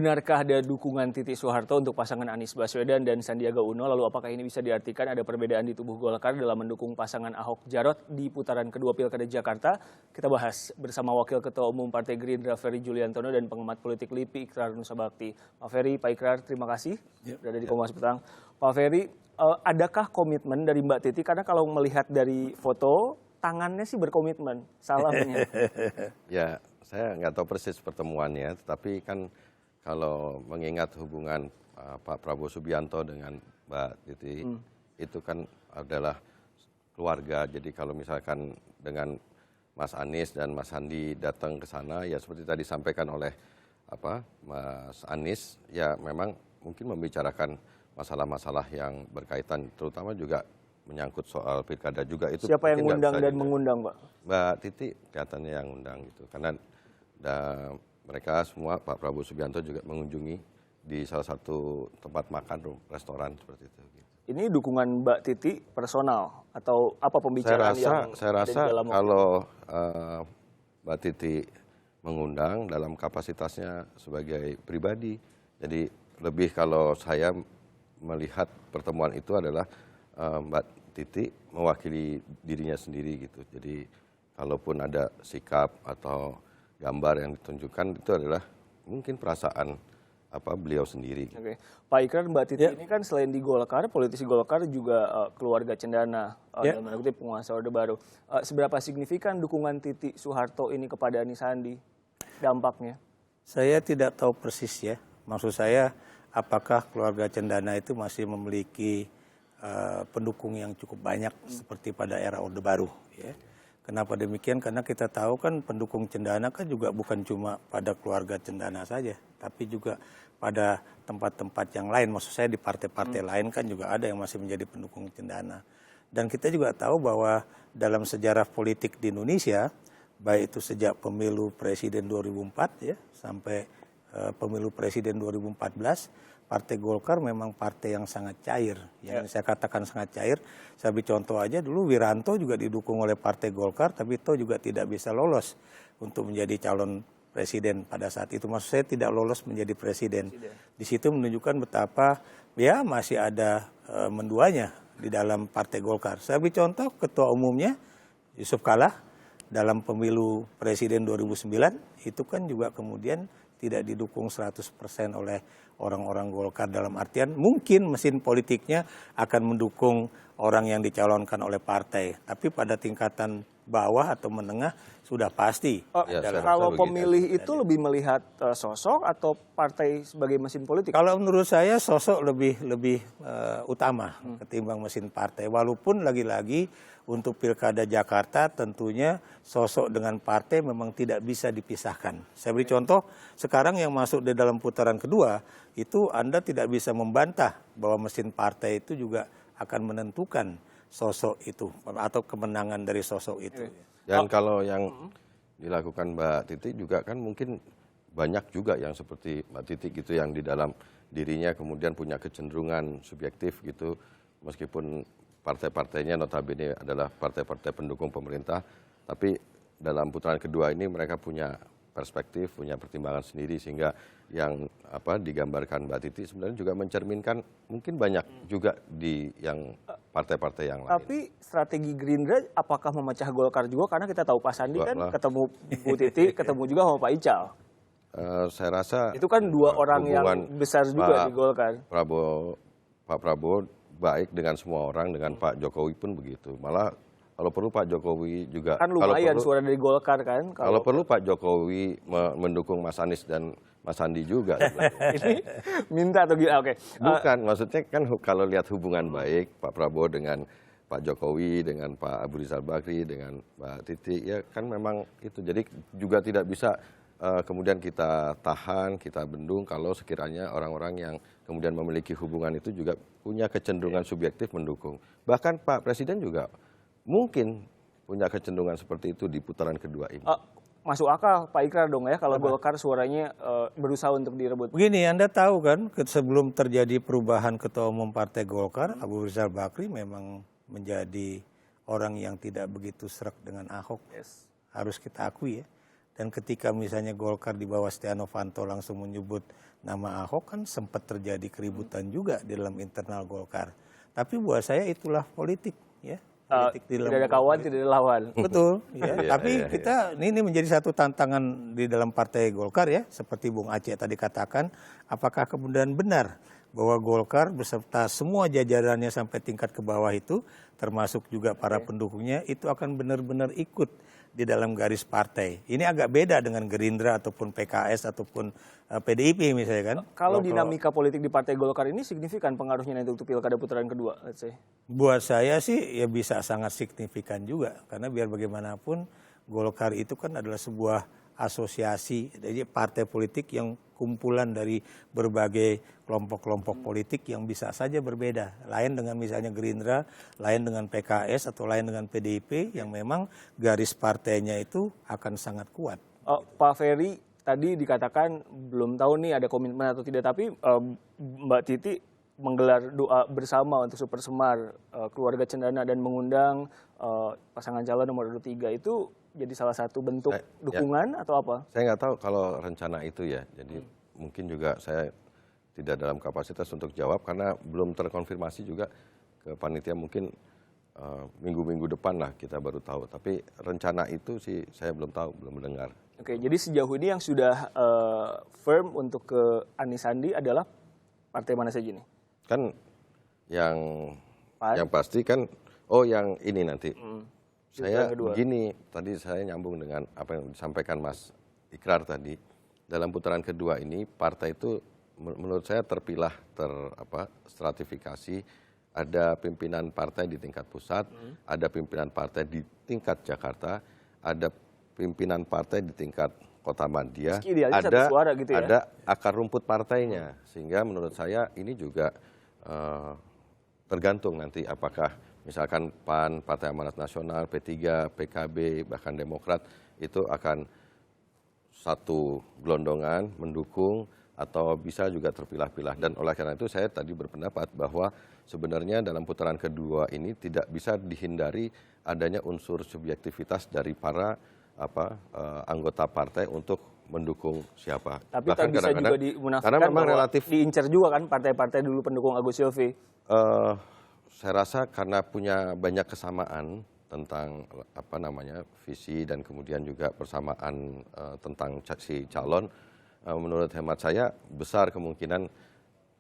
Benarkah ada dukungan Titik Soeharto untuk pasangan Anies Baswedan dan Sandiaga Uno? Lalu apakah ini bisa diartikan ada perbedaan di tubuh Golkar dalam mendukung pasangan Ahok Jarot di putaran kedua Pilkada Jakarta? Kita bahas bersama Wakil Ketua Umum Partai Gerindra Ferry Juliantono dan pengamat politik LIPI Ikrar Nusa Bakti. Pak Ferry, Pak Ikrar, terima kasih berada di Kompas Petang. Pak Ferry, adakah komitmen dari Mbak Titi? Karena kalau melihat dari foto, tangannya sih berkomitmen, salamnya. Ya, saya nggak tahu persis pertemuannya, tetapi kan kalau mengingat hubungan Pak Prabowo Subianto dengan Mbak Titi, itu kan adalah keluarga. Jadi kalau misalkan dengan Mas Anies dan Mas Sandi datang ke sana, ya seperti tadi disampaikan oleh Mas Anies, ya memang mungkin membicarakan masalah-masalah yang berkaitan, terutama juga menyangkut soal pilkada juga. Itu siapa yang mengundang dan mengundang, Pak? Mbak Titi kelihatannya yang undang gitu, karena mereka semua, Pak Prabowo Subianto juga mengunjungi di salah satu tempat makan, restoran seperti itu. Ini dukungan Mbak Titi personal atau apa pembicaraan saya rasa kalau Mbak Titi mengundang dalam kapasitasnya sebagai pribadi, jadi lebih kalau saya melihat pertemuan itu adalah Mbak Titi mewakili dirinya sendiri gitu. Jadi kalaupun ada sikap atau gambar yang ditunjukkan itu adalah mungkin perasaan beliau sendiri. Oke. Pak Ikrar, Mbak Titi ini kan selain di Golkar, politisi Golkar juga keluarga cendana, dalam tanda kutip penguasa Orde Baru. Seberapa signifikan dukungan Titi Soeharto ini kepada Anies Sandi dampaknya? Saya tidak tahu persis ya. Maksud saya apakah keluarga cendana itu masih memiliki pendukung yang cukup banyak seperti pada era Orde Baru ya. Kenapa demikian? Karena kita tahu kan pendukung cendana kan juga bukan cuma pada keluarga cendana saja, tapi juga pada tempat-tempat yang lain. Maksud saya di partai-partai lain kan juga ada yang masih menjadi pendukung cendana. Dan kita juga tahu bahwa dalam sejarah politik di Indonesia, baik itu sejak pemilu presiden 2004 ya sampai pemilu presiden 2014, Partai Golkar memang partai yang sangat cair. Yang saya katakan sangat cair, saya beri contoh aja dulu Wiranto juga didukung oleh Partai Golkar, tapi itu juga tidak bisa lolos untuk menjadi calon presiden pada saat itu. Maksud saya tidak lolos menjadi presiden. Di situ menunjukkan betapa ya masih ada menduanya di dalam Partai Golkar. Saya beri contoh ketua umumnya Yusuf Kalla dalam pemilu presiden 2009 itu kan juga kemudian tidak didukung 100% oleh orang-orang Golkar, dalam artian mungkin mesin politiknya akan mendukung orang yang dicalonkan oleh partai. Tapi pada tingkatan bawah atau menengah sudah pasti. Kalau pemilih itu lebih melihat sosok atau partai sebagai mesin politik? Kalau menurut saya sosok lebih utama ketimbang mesin partai. Walaupun lagi-lagi untuk Pilkada Jakarta tentunya sosok dengan partai memang tidak bisa dipisahkan. Saya beri contoh, sekarang yang masuk di dalam putaran kedua, itu Anda tidak bisa membantah bahwa mesin partai itu juga akan menentukan sosok itu atau kemenangan dari sosok itu. Dan kalau yang dilakukan Mbak Titi juga kan mungkin banyak juga yang seperti Mbak Titi gitu yang di dalam dirinya kemudian punya kecenderungan subjektif gitu, meskipun partai-partainya notabene adalah partai-partai pendukung pemerintah, tapi dalam putaran kedua ini mereka punya perspektif, punya pertimbangan sendiri, sehingga yang digambarkan Mbak Titi sebenarnya juga mencerminkan mungkin banyak juga di yang partai-partai yang lain. Tapi strategi Gerindra apakah memecah Golkar juga? Karena kita tahu Pak Sandi kan ketemu Bu Titi, ketemu juga sama Pak Ical. Saya rasa itu kan dua orang yang besar juga di Golkar. Pak Prabowo baik dengan semua orang, dengan Pak Jokowi pun begitu. Malah kalau perlu Pak Jokowi juga kan lumayan suara dari Golkar kan. Kalau perlu Pak Jokowi mendukung Mas Anies dan Mas Sandi juga. Ini minta atau gimana? Oke. Bukan, maksudnya kan kalau lihat hubungan baik Pak Prabowo dengan Pak Jokowi, dengan Pak Abu Rizal Bakri, dengan Mbak Titi, ya kan memang itu. Jadi juga tidak bisa kemudian kita tahan, kita bendung kalau sekiranya orang-orang yang kemudian memiliki hubungan itu juga punya kecenderungan subjektif mendukung. Bahkan Pak Presiden juga mungkin punya kecenderungan seperti itu di putaran kedua ini. Masuk akal Pak Ikrar dong ya kalau Golkar suaranya berusaha untuk direbut. Begini, Anda tahu kan sebelum terjadi perubahan ketua umum Partai Golkar, Abu Rizal Bakri memang menjadi orang yang tidak begitu serak dengan Ahok. Harus kita akui ya. Dan ketika misalnya Golkar di bawah Setia Novanto langsung menyebut nama Ahok, kan sempat terjadi keributan juga di dalam internal Golkar. Tapi buat saya itulah politik, ya. Politik di dalam Tidak ada kawan, tidak ada lawan. Betul, ya. Iya, Tapi iya, kita ini menjadi satu tantangan di dalam Partai Golkar, ya, seperti Bung Aceh tadi katakan, apakah kemudian benar bahwa Golkar beserta semua jajarannya sampai tingkat ke bawah itu, termasuk juga para pendukungnya, itu akan benar-benar ikut di dalam garis partai. Ini agak beda dengan Gerindra ataupun PKS ataupun PDIP misalnya kan. Kalau dinamika politik di Partai Golkar ini signifikan pengaruhnya nanti untuk pilkada putaran kedua, let's say. Buat saya sih ya bisa sangat signifikan juga, karena biar bagaimanapun Golkar itu kan adalah sebuah asosiasi, jadi partai politik yang kumpulan dari berbagai kelompok-kelompok politik yang bisa saja berbeda. Lain dengan misalnya Gerindra, lain dengan PKS atau lain dengan PDIP yang memang garis partainya itu akan sangat kuat. Pak Ferry tadi dikatakan belum tahu nih ada komitmen atau tidak, tapi Mbak Titi menggelar doa bersama untuk Super Semar keluarga Cendana dan mengundang pasangan calon nomor 3 itu jadi salah satu bentuk dukungan atau apa? Saya nggak tahu kalau rencana itu ya. Jadi mungkin juga saya tidak dalam kapasitas untuk jawab karena belum terkonfirmasi juga ke panitia. Mungkin minggu-minggu depan lah kita baru tahu. Tapi rencana itu sih saya belum tahu, belum mendengar. Oke, jadi sejauh ini yang sudah firm untuk ke Anies Sandi adalah partai mana saja nih? Kan yang Pan? yang pasti kan, yang ini nanti. Saya begini, tadi saya nyambung dengan apa yang disampaikan Mas Ikrar tadi. Dalam putaran kedua ini partai itu menurut saya terpilah, stratifikasi. Ada pimpinan partai di tingkat pusat, ada pimpinan partai di tingkat Jakarta, ada pimpinan partai di tingkat Kota Madia, ada akar rumput partainya. Sehingga menurut saya ini juga tergantung nanti apakah misalkan PAN, Partai Amanat Nasional, P3, PKB, bahkan Demokrat itu akan satu gelondongan mendukung atau bisa juga terpilah-pilah. Dan oleh karena itu saya tadi berpendapat bahwa sebenarnya dalam putaran kedua ini tidak bisa dihindari adanya unsur subjektivitas dari para anggota partai untuk mendukung siapa. Tapi kan bisa juga dimunafikan karena memang bahwa relatif diincar juga kan partai-partai dulu pendukung Agus Silvi. Saya rasa karena punya banyak kesamaan tentang visi dan kemudian juga persamaan tentang si calon, menurut hemat saya besar kemungkinan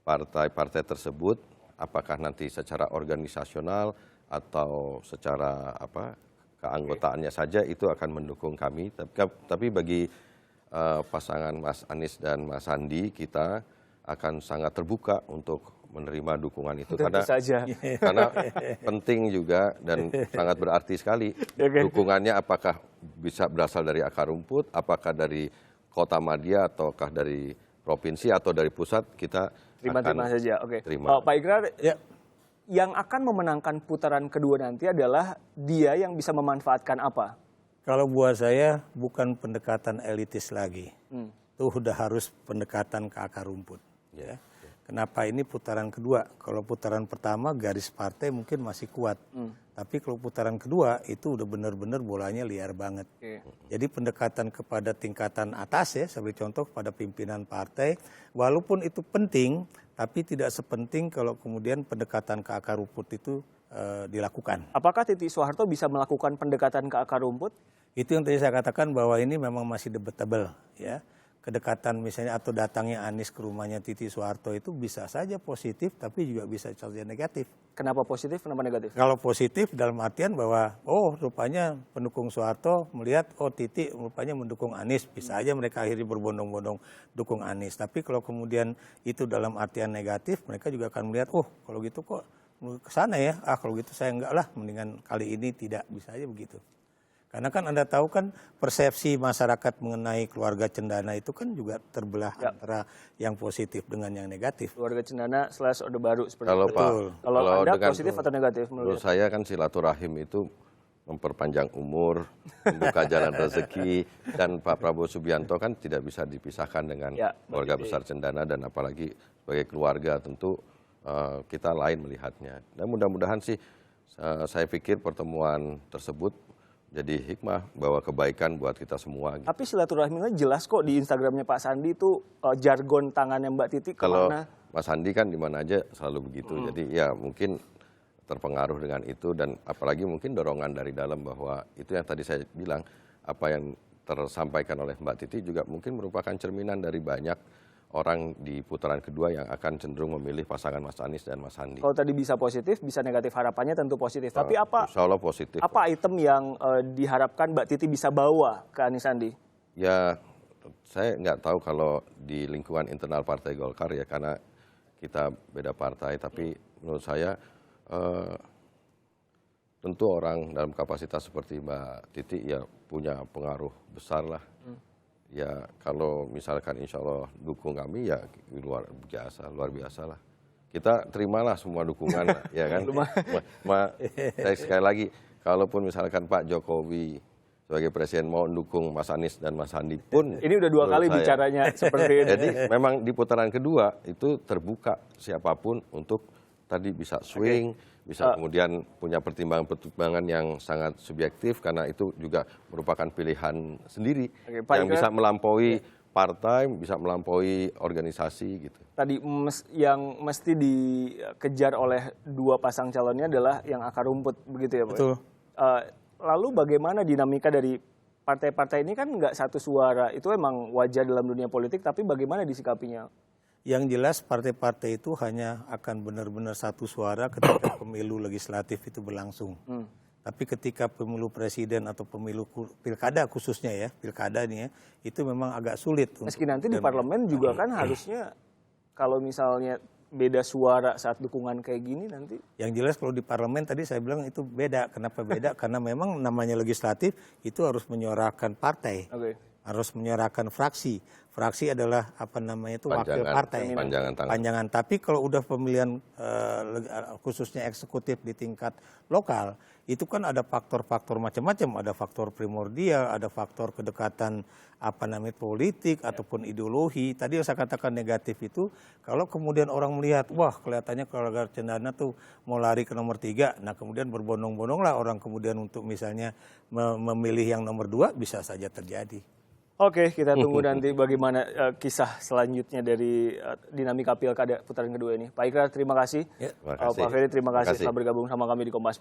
partai-partai tersebut apakah nanti secara organisasional atau secara keanggotaannya saja itu akan mendukung kami. Tapi bagi pasangan Mas Anies dan Mas Sandi, kita akan sangat terbuka untuk menerima dukungan itu karena penting juga dan sangat berarti sekali. Dukungannya apakah bisa berasal dari akar rumput, apakah dari Kota Madia ataukah dari provinsi atau dari pusat, kita terima saja. Terima. Pak Ikrar, yang akan memenangkan putaran kedua nanti adalah dia yang bisa memanfaatkan apa? Kalau buat saya bukan pendekatan elitis lagi. Itu udah harus pendekatan ke akar rumput. Ya. Kenapa ini putaran kedua? Kalau putaran pertama garis partai mungkin masih kuat. Tapi kalau putaran kedua itu udah benar-benar bolanya liar banget. Jadi pendekatan kepada tingkatan atas ya, sebagai contoh pada pimpinan partai, walaupun itu penting, tapi tidak sepenting kalau kemudian pendekatan ke akar rumput itu dilakukan. Apakah Titi Soeharto bisa melakukan pendekatan ke akar rumput? Itu yang tadi saya katakan bahwa ini memang masih debatable ya. Kedekatan misalnya atau datangnya Anies ke rumahnya Titi Soeharto itu bisa saja positif tapi juga bisa saja negatif. Kenapa positif, kenapa negatif? Kalau positif dalam artian bahwa rupanya pendukung Soeharto melihat Titi rupanya mendukung Anies, bisa aja mereka akhirnya berbondong-bondong dukung Anies. Tapi kalau kemudian itu dalam artian negatif, mereka juga akan melihat kalau gitu kok ke sana ya. Kalau gitu saya enggak lah, mendingan kali ini tidak, bisa aja begitu. Karena kan Anda tahu kan persepsi masyarakat mengenai keluarga Cendana itu kan juga terbelah antara yang positif dengan yang negatif. Keluarga Cendana / Orde Baru seperti itu. Kalau Anda positif atau negatif? Menurut saya kan silaturahim itu memperpanjang umur, membuka jalan rezeki, dan Pak Prabowo Subianto kan tidak bisa dipisahkan dengan keluarga besar Cendana, dan apalagi sebagai keluarga tentu kita lain melihatnya. Dan mudah-mudahan sih saya pikir pertemuan tersebut jadi hikmah, bawa kebaikan buat kita semua. Gitu. Tapi silaturahminya jelas kok di Instagramnya Pak Sandi itu jargon tangannya Mbak Titi Kalau kemana? Mas Sandi kan di mana aja selalu begitu. Jadi ya mungkin terpengaruh dengan itu dan apalagi mungkin dorongan dari dalam bahwa itu yang tadi saya bilang, apa yang tersampaikan oleh Mbak Titi juga mungkin merupakan cerminan dari banyak orang di putaran kedua yang akan cenderung memilih pasangan Mas Anies dan Mas Sandi. Kalau tadi bisa positif, bisa negatif, harapannya tentu positif. Tapi Insya Allah positif. apa item yang diharapkan Mbak Titi bisa bawa ke Anies Sandi? Ya, saya nggak tahu kalau di lingkungan internal Partai Golkar ya, karena kita beda partai. Tapi menurut saya tentu orang dalam kapasitas seperti Mbak Titi ya punya pengaruh besar lah. Ya kalau misalkan insya Allah dukung kami ya luar biasa lah. Kita terimalah semua dukungan ya kan. Saya sekali lagi, kalaupun misalkan Pak Jokowi sebagai presiden mau dukung Mas Anies dan Mas Sandi pun. Ini udah 2 kali bicaranya seperti ini. Jadi memang di putaran kedua itu terbuka siapapun untuk tadi bisa swing, bisa kemudian punya pertimbangan-pertimbangan yang sangat subjektif karena itu juga merupakan pilihan sendiri yang bisa melampaui partai, bisa melampaui organisasi gitu. Tadi yang mesti dikejar oleh 2 pasang calonnya adalah yang akar rumput begitu ya Pak? Betul. Lalu bagaimana dinamika dari partai-partai ini kan nggak satu suara, itu emang wajar dalam dunia politik, tapi bagaimana disikapinya? Yang jelas partai-partai itu hanya akan benar-benar satu suara ketika pemilu legislatif itu berlangsung. Tapi ketika pemilu presiden atau pemilu pilkada khususnya ya, pilkada nih ya, itu memang agak sulit. Meski nanti di parlemen juga kan harusnya kalau misalnya beda suara saat dukungan kayak gini nanti. Yang jelas kalau di parlemen tadi saya bilang itu beda. Kenapa beda? Karena memang namanya legislatif itu harus menyuarakan partai. Harus menyuarakan fraksi. Fraksi adalah apa namanya itu wakil partai. Panjangan. Tapi kalau udah pemilihan khususnya eksekutif di tingkat lokal, itu kan ada faktor-faktor macam-macam. Ada faktor primordial, ada faktor kedekatan apa namanya politik ataupun ideologi. Tadi yang saya katakan negatif itu, kalau kemudian orang melihat, wah kelihatannya keluarga Cendana tuh mau lari ke nomor 3, nah kemudian berbondong-bondong lah orang kemudian untuk misalnya memilih yang nomor 2 bisa saja terjadi. Oke, kita tunggu nanti bagaimana kisah selanjutnya dari dinamika pilkada putaran kedua ini. Pak Ikrar, terima kasih. Terima kasih. Pak Ferry, terima kasih telah bergabung sama kami di Kompas.